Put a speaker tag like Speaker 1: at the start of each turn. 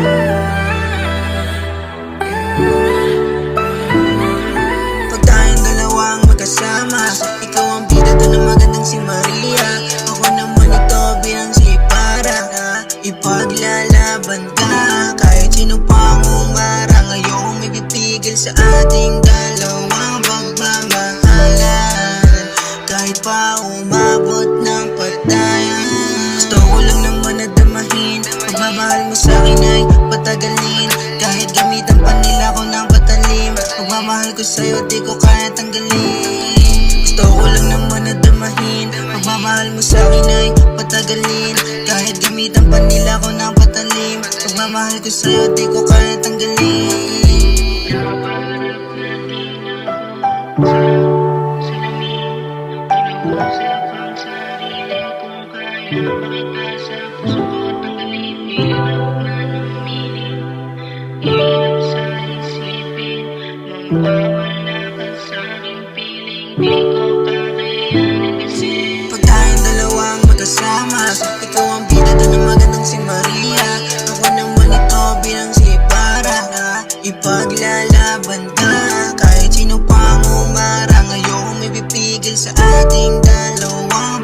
Speaker 1: Pag tayong dalawang magkasama, ikaw ang bida doon na magandang si Maria. Ako naman ito bilang si Para na ipaglalaban ka. Kahit sino pang umarang, ngayong may pipigil sa ating dalawang pagmamahalan. Kahit pa umabot ng patayan, gusto ko lang naman na damahin. Pagmamahal mo sa'kin ay patagalin, kahit gamitan pa nila ko ng patalim. Pagmamahal ko sa'yo di ko kaya tanggalin. Gusto ko lang naman na damahin. Pagmamahal mo sa'kin ay patagalin, kahit gamitan pa nila ko ng patalim. Pagmamahal ko sa'yo di ko kaya tanggalin.
Speaker 2: Usap ang sarili kung kaya makita sa puso ko tanggalin. Hirap na namili, hirap sa isipin, mawawala ka sa aking piling. Di ko kakayanin kasi
Speaker 1: Pag tayong dalawang magkasama, ikaw ang bida doon na magandang si Maria. Ako naman ito bilang si Para na ipaglalaban ka. Kahit sino pang umarang, ngayong may pipigil sa ating dalawang